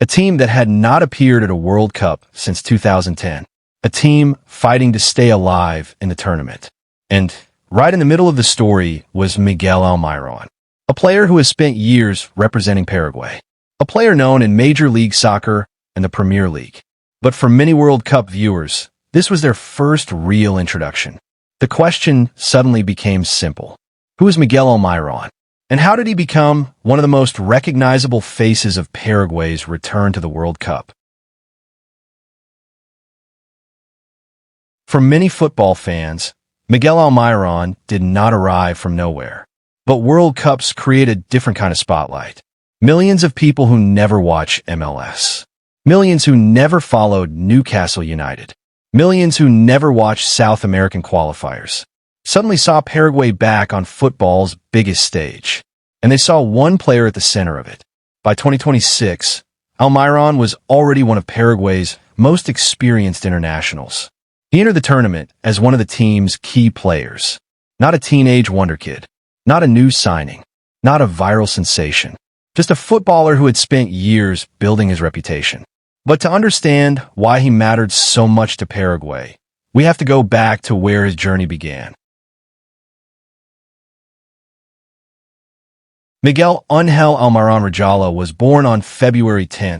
a team that had not appeared at a World Cup since 2010, a team fighting to stay alive in the tournament. And right in the middle of the story was Miguel Almirón, a player who has spent years representing Paraguay, a player known in Major League Soccer and the Premier League. But for many World Cup viewers, this was their first real introduction. The question suddenly became simple. Who is Miguel Almirón? And how did he become one of the most recognizable faces of Paraguay's return to the World Cup? For many football fans, Miguel Almirón did not arrive from nowhere. But World Cups create a different kind of spotlight. Millions of people who never watch MLS. Millions who never followed Newcastle United. Millions who never watched South American qualifiers suddenly saw Paraguay back on football's biggest stage. And they saw one player at the center of it. By 2026, Almirón was already one of Paraguay's most experienced internationals. He entered the tournament as one of the team's key players. Not a teenage wonder kid. Not a new signing. Not a viral sensation. Just a footballer who had spent years building his reputation. But to understand why he mattered so much to Paraguay, we have to go back to where his journey began. Miguel Ángel Almirón Rajala was born on February 10,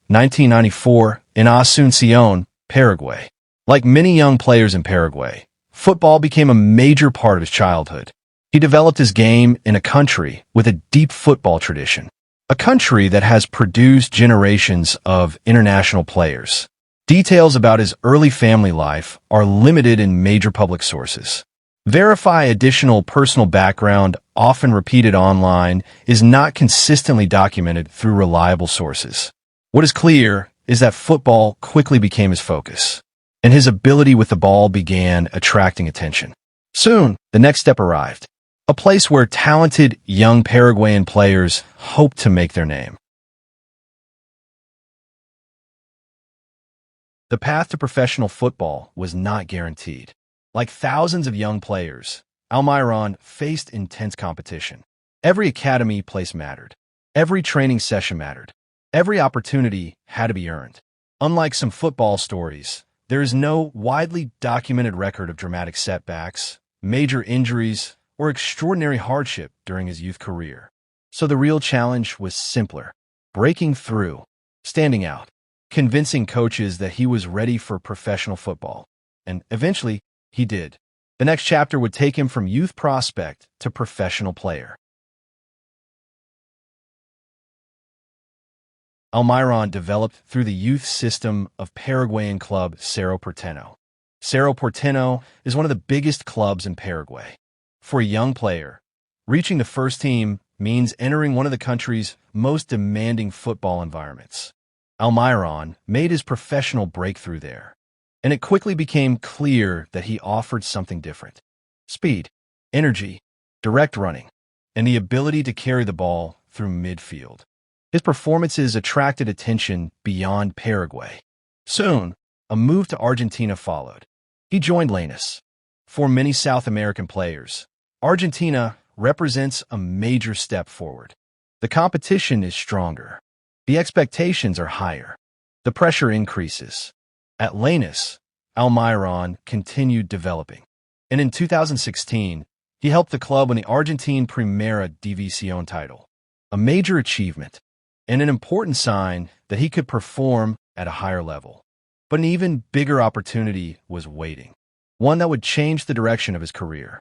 1994, in Asunción, Paraguay. Like many young players in Paraguay, football became a major part of his childhood. He developed his game in a country with a deep football tradition, a country that has produced generations of international players. Details about his early family life are limited in major public sources. Verify additional personal background, often repeated online, is not consistently documented through reliable sources. What is clear is that football quickly became his focus, and his ability with the ball began attracting attention. Soon, the next step arrived, a place where talented young Paraguayan players hoped to make their name. The path to professional football was not guaranteed. Like thousands of young players, Almirón faced intense competition. Every academy place mattered. Every training session mattered. Every opportunity had to be earned. Unlike some football stories, there is no widely documented record of dramatic setbacks, major injuries, or extraordinary hardship during his youth career. So the real challenge was simpler: breaking through, standing out, convincing coaches that he was ready for professional football. And eventually, he did. The next chapter would take him from youth prospect to professional player. Almirón developed through the youth system of Paraguayan club Cerro Porteño. Cerro Porteño is one of the biggest clubs in Paraguay. For a young player, reaching the first team means entering one of the country's most demanding football environments. Almirón made his professional breakthrough there, and it quickly became clear that he offered something different. Speed, energy, direct running, and the ability to carry the ball through midfield. His performances attracted attention beyond Paraguay. Soon, a move to Argentina followed. He joined Lanús. For many South American players, Argentina represents a major step forward. The competition is stronger. The expectations are higher. The pressure increases. At Lanús, Almirón continued developing. And in 2016, he helped the club win the Argentine Primera División title, a major achievement and an important sign that he could perform at a higher level. But an even bigger opportunity was waiting, one that would change the direction of his career.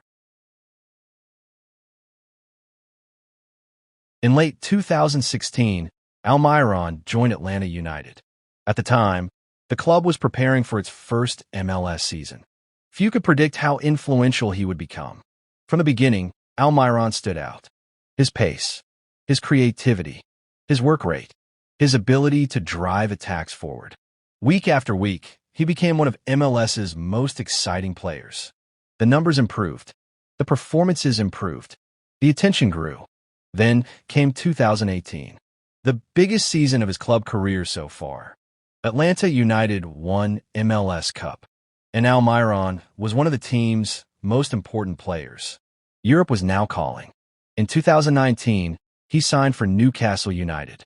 In late 2016, Almirón joined Atlanta United. At the time, the club was preparing for its first MLS season. Few could predict how influential he would become. From the beginning, Almirón stood out. His pace, his creativity, his work rate, his ability to drive attacks forward. Week after week, he became one of MLS's most exciting players. The numbers improved. The performances improved. The attention grew. Then came 2018, the biggest season of his club career so far. Atlanta United won MLS Cup, and Almirón was one of the team's most important players. Europe was now calling. In 2019, he signed for Newcastle United,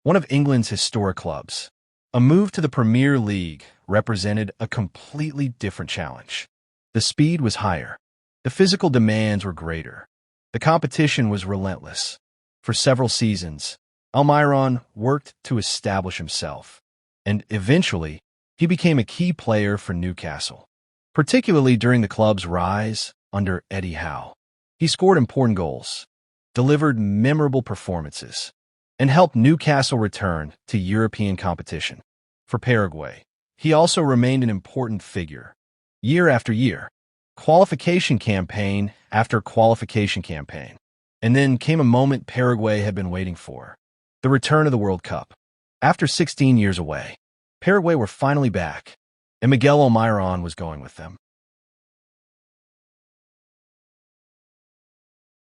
one of England's historic clubs. A move to the Premier League represented a completely different challenge. The speed was higher. The physical demands were greater. The competition was relentless. For several seasons, Almirón worked to establish himself, and eventually, he became a key player for Newcastle, particularly during the club's rise under Eddie Howe. He scored important goals, delivered memorable performances, and helped Newcastle return to European competition. For Paraguay, he also remained an important figure. Year after year, qualification campaign after qualification campaign. And then came a moment Paraguay had been waiting for. The return of the World Cup. After 16 years away, Paraguay were finally back, and Miguel Almirón was going with them.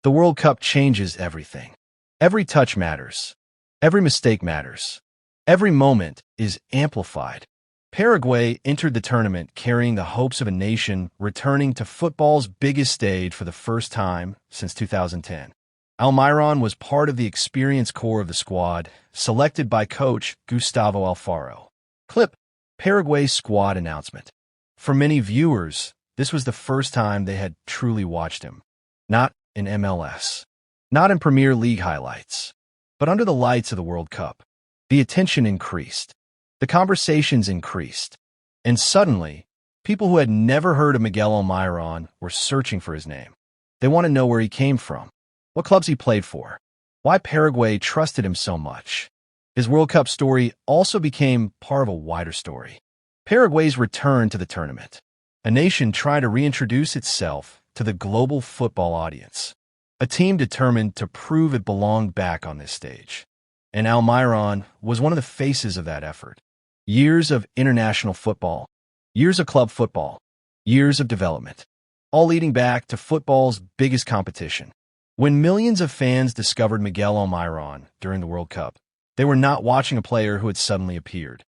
The World Cup changes everything. Every touch matters. Every mistake matters. Every moment is amplified. Paraguay entered the tournament carrying the hopes of a nation returning to football's biggest stage for the first time since 2010. Almirón was part of the experienced core of the squad, selected by coach Gustavo Alfaro. Clip: Paraguay's squad announcement. For many viewers, this was the first time they had truly watched him. Not in MLS, not in Premier League highlights, but under the lights of the World Cup. The attention increased. The conversations increased. And suddenly, people who had never heard of Miguel Almirón were searching for his name. They want to know where he came from, what clubs he played for, why Paraguay trusted him so much. His World Cup story also became part of a wider story. Paraguay's return to the tournament, a nation trying to reintroduce itself to the global football audience, a team determined to prove it belonged back on this stage. And Almirón was one of the faces of that effort. Years of international football, years of club football, years of development, all leading back to football's biggest competition. When millions of fans discovered Miguel Almirón during the World Cup, they were not watching a player who had suddenly appeared.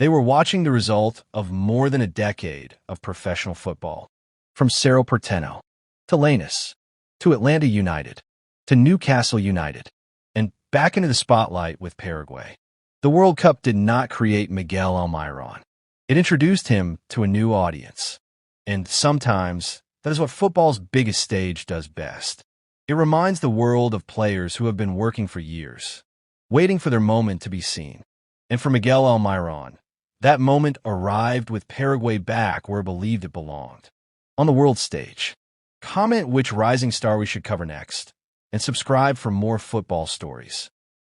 They were watching the result of more than a decade of professional football. From Cerro to Lanús, to Atlanta United, to Newcastle United, and back into the spotlight with Paraguay. The World Cup did not create Miguel Almirón. It introduced him to a new audience. And sometimes, that is what football's biggest stage does best. It reminds the world of players who have been working for years, waiting for their moment to be seen. And for Miguel Almirón, that moment arrived with Paraguay back where it believed it belonged, on the world stage. Comment which rising star we should cover next, and subscribe for more football stories.